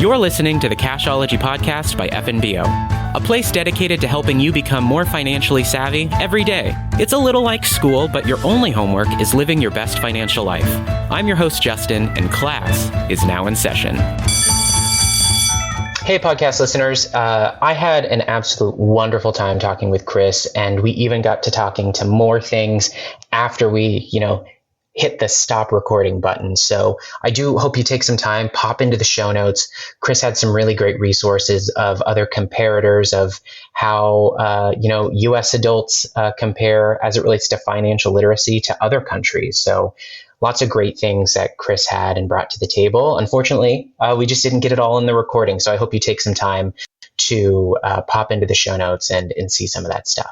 You're listening to the Cashology Podcast by FNBO, a place dedicated to helping you become more financially savvy every day. It's a little like school, but your only homework is living your best financial life. I'm your host, Justin, and class is now in session. Hey, podcast listeners. I had an absolute wonderful time talking with Chris, and we even got to talking to more things after we, hit the stop recording button. So I do hope you take some time, pop into the show notes. Chris had some really great resources of other comparators of how, U.S. adults compare as it relates to financial literacy to other countries. So lots of great things that Chris had and brought to the table. Unfortunately, we just didn't get it all in the recording. So I hope you take some time to pop into the show notes and see some of that stuff.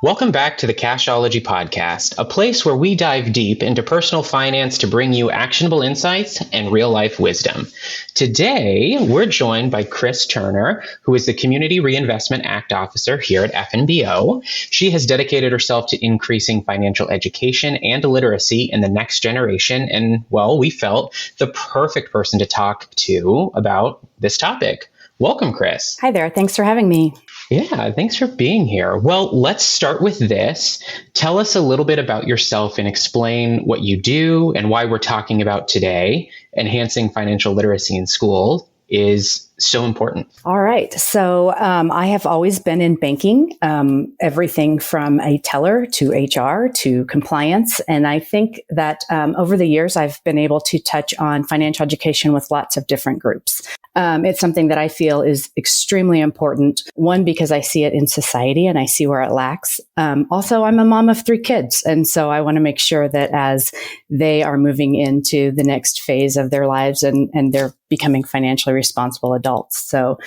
Welcome back to the Cashology Podcast, a place where we dive deep into personal finance to bring you actionable insights and real-life wisdom. Today, we're joined by Chris Turner, who is the Community Reinvestment Act Officer here at FNBO. She has dedicated herself to increasing financial education and literacy in the next generation, and, well, we felt the perfect person to talk to about this topic. Welcome, Chris. Hi there. Thanks for having me. Yeah, thanks for being here. Well, let's start with this. Tell us a little bit about yourself and explain what you do and why we're talking about today. Enhancing financial literacy in school is so important. All right. So I have always been in banking, everything from a teller to HR to compliance. And I think that over the years, I've been able to touch on financial education with lots of different groups. It's something that I feel is extremely important. One, because I see it in society and I see where it lacks. Also, I'm a mom of 3 kids. And so I want to make sure that as they are moving into the next phase of their lives and they're becoming financially responsible adults. So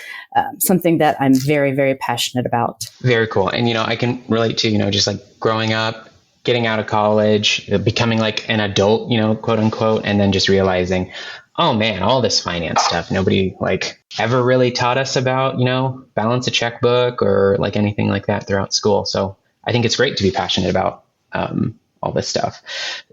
something that I'm very, very passionate about. Very cool. And, I can relate to, just like growing up, getting out of college, becoming like an adult, quote unquote, and then just realizing, oh man, all this finance stuff, nobody ever really taught us about, balance a checkbook or anything like that throughout school. So I think it's great to be passionate about all this stuff.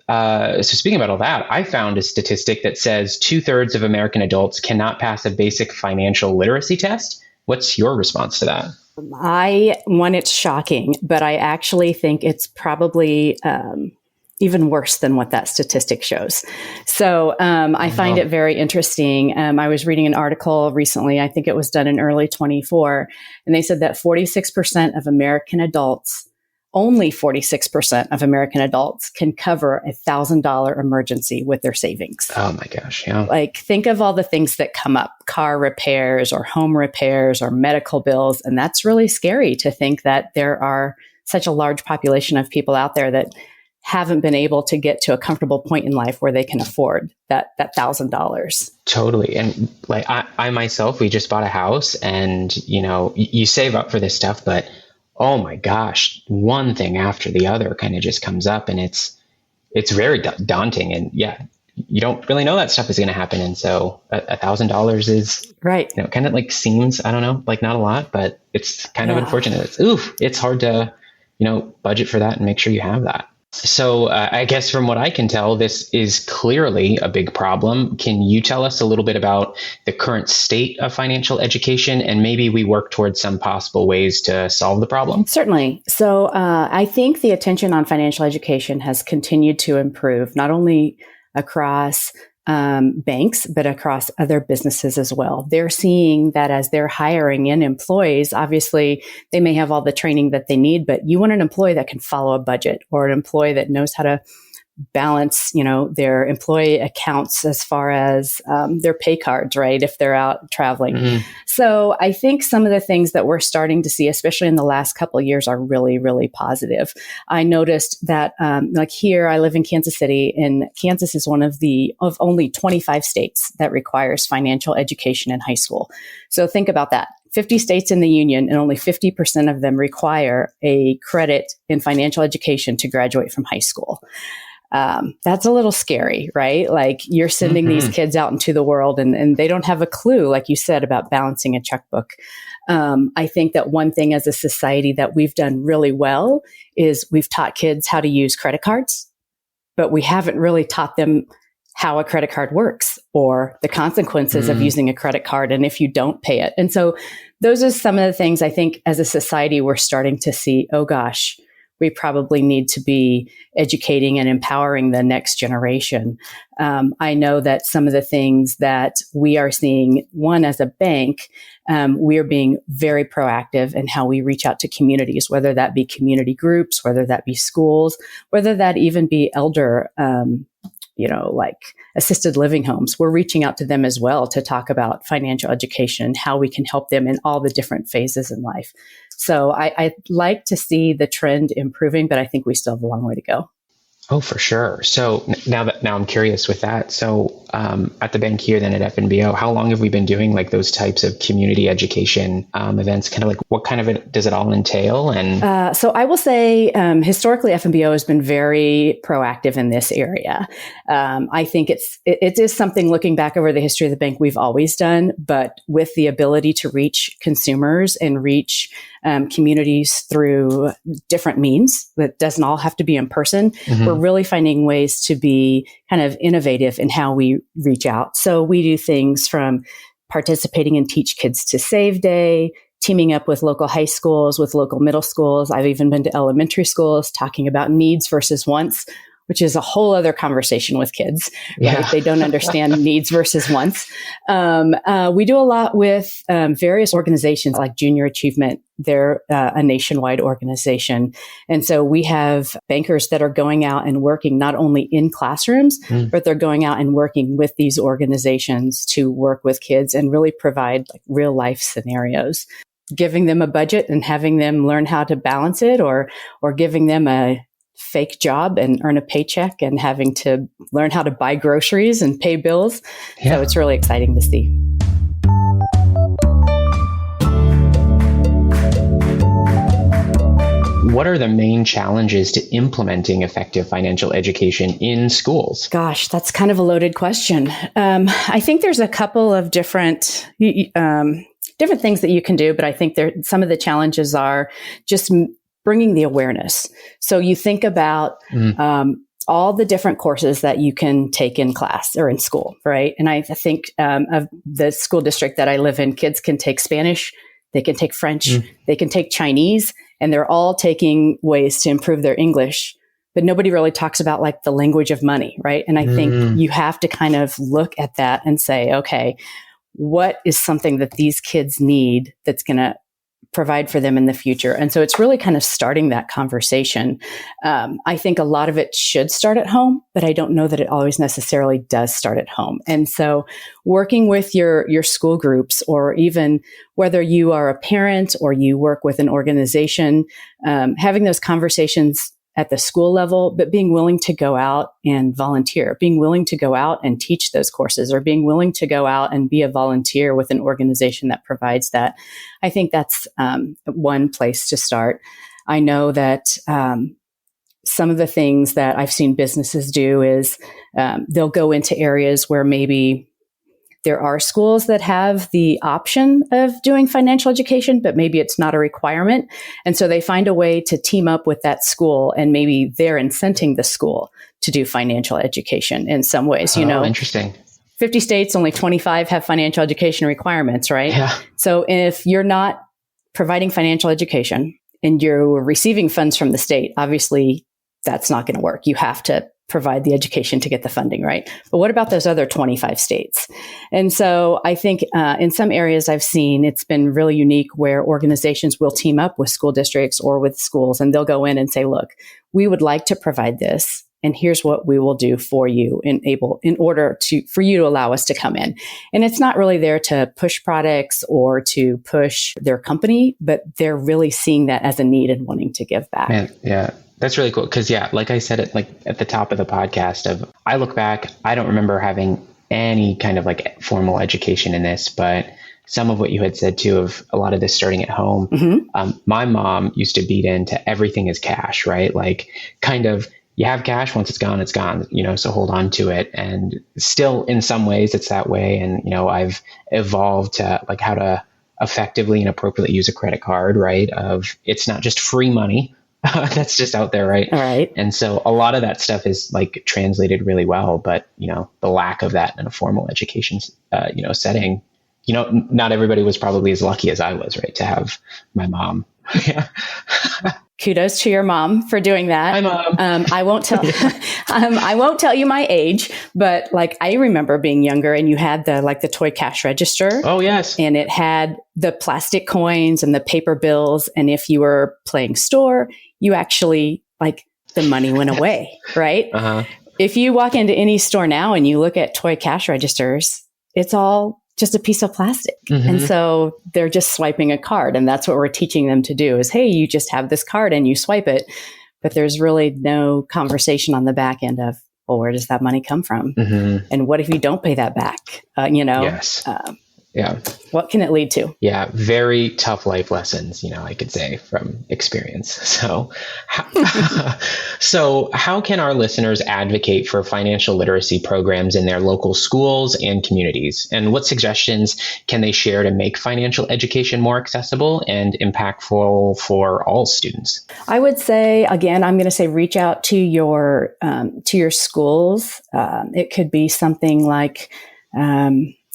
So speaking about all that, I found a statistic that says 2/3 of American adults cannot pass a basic financial literacy test. What's your response to that? It's shocking, but I actually think it's probably even worse than what that statistic shows. So I find it very interesting. I was reading an article recently, I think it was done in early 24, and they said that 46% of American adults, only 46% of American adults can cover a $1,000 emergency with their savings. Oh my gosh, yeah. Think of all the things that come up, car repairs or home repairs or medical bills. And that's really scary to think that there are such a large population of people out there that haven't been able to get to a comfortable point in life where they can afford that $1,000. Totally. And I myself, we just bought a house and, you save up for this stuff, but oh my gosh, one thing after the other kind of just comes up and it's very daunting. And yeah, you don't really know that stuff is going to happen. And so $1,000 is right. Kind of seems, I don't know, not a lot, but it's kind of unfortunate. It's hard to, budget for that and make sure you have that. So I guess from what I can tell, this is clearly a big problem. Can you tell us a little bit about the current state of financial education and maybe we work towards some possible ways to solve the problem? Certainly. So I think the attention on financial education has continued to improve, not only across banks, but across other businesses as well. They're seeing that as they're hiring in employees, obviously they may have all the training that they need, but you want an employee that can follow a budget or an employee that knows how to balance, their employee accounts as far as their pay cards, right? If they're out traveling. Mm-hmm. So I think some of the things that we're starting to see, especially in the last couple of years, are really, really positive. I noticed that, here, I live in Kansas City, and Kansas is one of only 25 states that requires financial education in high school. So think about that. 50 states in the union, and only 50% of them require a credit in financial education to graduate from high school. That's a little scary, right? You're sending these kids out into the world and they don't have a clue, like you said, about balancing a checkbook. I think that one thing as a society that we've done really well is we've taught kids how to use credit cards, but we haven't really taught them how a credit card works or the consequences of using a credit card and if you don't pay it. And so those are some of the things I think as a society we're starting to see, oh gosh, we probably need to be educating and empowering the next generation. I know that some of the things that we are seeing, one, as a bank, we are being very proactive in how we reach out to communities, whether that be community groups, whether that be schools, whether that even be elder, like assisted living homes. We're reaching out to them as well to talk about financial education and how we can help them in all the different phases in life. So I like to see the trend improving, but I think we still have a long way to go. Oh, for sure. So now I'm curious with that. So at the bank here, then at FNBO, how long have we been doing like those types of community education events? Kind of like what kind of it does it all entail? And so I will say historically, FNBO has been very proactive in this area. I think it is something looking back over the history of the bank we've always done, but with the ability to reach consumers and reach communities through different means that doesn't all have to be in person. We're really finding ways to be kind of innovative in how we reach out. So we do things from participating in Teach Kids to Save Day, teaming up with local high schools, with local middle schools. I've even been to elementary schools talking about needs versus wants, which is a whole other conversation with kids, right? They don't understand needs versus wants. We do a lot with various organizations like Junior Achievement. They're a nationwide organization. And so we have bankers that are going out and working not only in classrooms, but they're going out and working with these organizations to work with kids and really provide like real life scenarios, giving them a budget and having them learn how to balance it, or giving them a fake job and earn a paycheck and having to learn how to buy groceries and pay bills. So it's really exciting to see. What are the main challenges to implementing effective financial education in schools? Gosh, that's kind of a loaded question. I think there's a couple of different things that you can do, but I think some of the challenges are just bringing the awareness. So you think about all the different courses that you can take in class or in school, right? And I think of the school district that I live in, kids can take Spanish, they can take French, they can take Chinese, and they're all taking ways to improve their English. But nobody really talks about like the language of money, right? And I think you have to kind of look at that and say, okay, what is something that these kids need that's going to provide for them in the future? And so it's really kind of starting that conversation. I think a lot of it should start at home, but I don't know that it always necessarily does start at home. And so working with your school groups, or even whether you are a parent or you work with an organization, having those conversations at the school level, but being willing to go out and volunteer, being willing to go out and teach those courses, or being willing to go out and be a volunteer with an organization that provides that. I think that's one place to start. I know that some of the things that I've seen businesses do is they'll go into areas where maybe there are schools that have the option of doing financial education, but maybe it's not a requirement. And so they find a way to team up with that school, and maybe they're incenting the school to do financial education in some ways. Interesting. 50 states, only 25 have financial education requirements, right? Yeah. So if you're not providing financial education and you're receiving funds from the state, obviously that's not going to work. You have to provide the education to get the funding, right? But what about those other 25 states? And so I think in some areas I've seen it's been really unique where organizations will team up with school districts or with schools, and they'll go in and say, look, we would like to provide this, and here's what we will do for you in order for you to allow us to come in. And it's not really there to push products or to push their company, but they're really seeing that as a need and wanting to give back. Man, yeah. That's really cool. Because like I said, at the top of the podcast, I look back, I don't remember having any kind of like formal education in this, but some of what you had said too, of a lot of this starting at home. My mom used to beat into everything is cash, right? Like kind of, you have cash, once it's gone, so hold on to it. And still in some ways it's that way. And, I've evolved to like how to effectively and appropriately use a credit card, right? It's not just free money. that's just out there, right? All right. And so a lot of that stuff is like translated really well, but the lack of that in a formal education, setting, not everybody was probably as lucky as I was, right, to have my mom. Yeah. Kudos to your mom for doing that. Hi, Mom. I won't tell. I won't tell you my age, but like I remember being younger, and you had the toy cash register. Oh yes, and it had the plastic coins and the paper bills. And if you were playing store, you actually the money went away, right? Uh-huh. If you walk into any store now and you look at toy cash registers, it's all just a piece of plastic. Mm-hmm. And so they're just swiping a card. And that's what we're teaching them to do is, hey, you just have this card and you swipe it. But there's really no conversation on the back end of, well, where does that money come from? Mm-hmm. And what if you don't pay that back? Yes. Yeah. What can it lead to? Yeah. Very tough life lessons, I could say from experience. So how can our listeners advocate for financial literacy programs in their local schools and communities? And what suggestions can they share to make financial education more accessible and impactful for all students? I would say, again, I'm going to say reach out to your schools. It could be something like,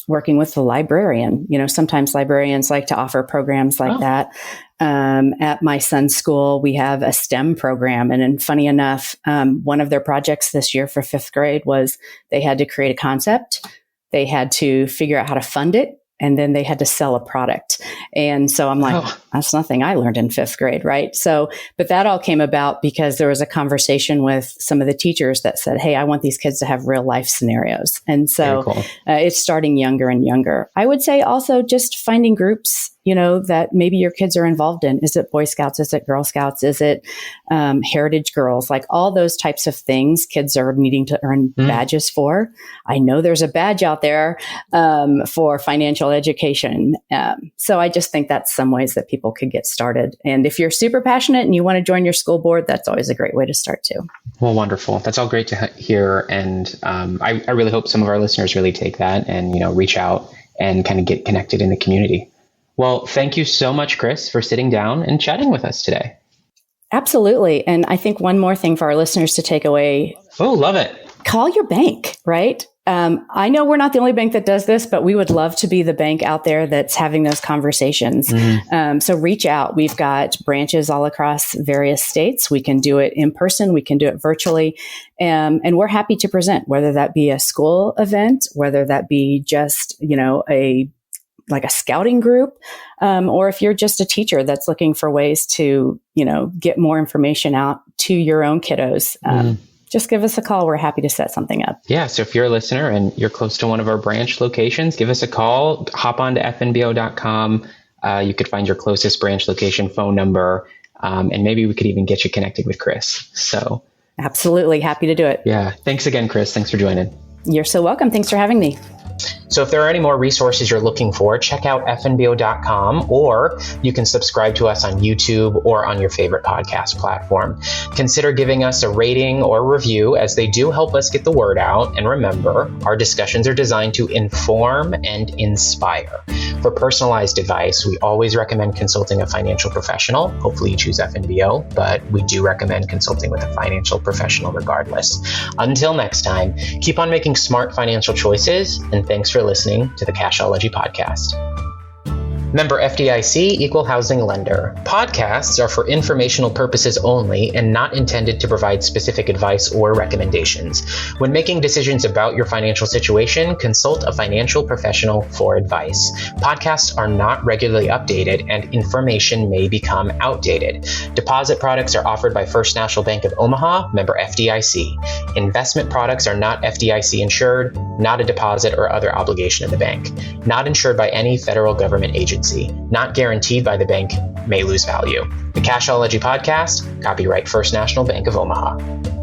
working with the librarian. Sometimes librarians like to offer programs like that. At my son's school, we have a STEM program. And funny enough, one of their projects this year for 5th grade was they had to create a concept. They had to figure out how to fund it. And then they had to sell a product. And so I'm like, that's nothing I learned in 5th grade, right? So, but that all came about because there was a conversation with some of the teachers that said, hey, I want these kids to have real life scenarios. And so it's starting younger and younger. I would say also just finding groups, that maybe your kids are involved in. Is it Boy Scouts? Is it Girl Scouts? Is it Heritage Girls? Like all those types of things kids are needing to earn badges for. I know there's a badge out there for financial education. So I just think that's some ways that people could get started. And if you're super passionate and you want to join your school board, that's always a great way to start too. Well, wonderful. That's all great to hear. And I really hope some of our listeners really take that and, reach out and kind of get connected in the community. Well, thank you so much, Chris, for sitting down and chatting with us today. Absolutely. And I think one more thing for our listeners to take away. Oh, love it. Call your bank, right? I know we're not the only bank that does this, but we would love to be the bank out there that's having those conversations. Mm-hmm. So reach out. We've got branches all across various states. We can do it in person. We can do it virtually. And we're happy to present, whether that be a school event, whether that be just, a scouting group, or if you're just a teacher that's looking for ways to, get more information out to your own kiddos. Just give us a call. We're happy to set something up. Yeah. So if you're a listener and you're close to one of our branch locations, give us a call, hop on to FNBO.com. You could find your closest branch location phone number. And maybe we could even get you connected with Chris. So absolutely happy to do it. Yeah. Thanks again, Chris. Thanks for joining. You're so welcome. Thanks for having me. So if there are any more resources you're looking for, check out FNBO.com, or you can subscribe to us on YouTube or on your favorite podcast platform. Consider giving us a rating or review, as they do help us get the word out. And remember, our discussions are designed to inform and inspire. For personalized advice, we always recommend consulting a financial professional. Hopefully you choose FNBO, but we do recommend consulting with a financial professional regardless. Until next time, keep on making smart financial choices, and thanks for listening to the Cashology Podcast. Member FDIC, Equal Housing Lender. Podcasts are for informational purposes only and not intended to provide specific advice or recommendations. When making decisions about your financial situation, consult a financial professional for advice. Podcasts are not regularly updated and information may become outdated. Deposit products are offered by First National Bank of Omaha, member FDIC. Investment products are not FDIC insured, not a deposit or other obligation of the bank. Not insured by any federal government agency. Not guaranteed by the bank, may lose value. The Cashology Podcast, copyright First National Bank of Omaha.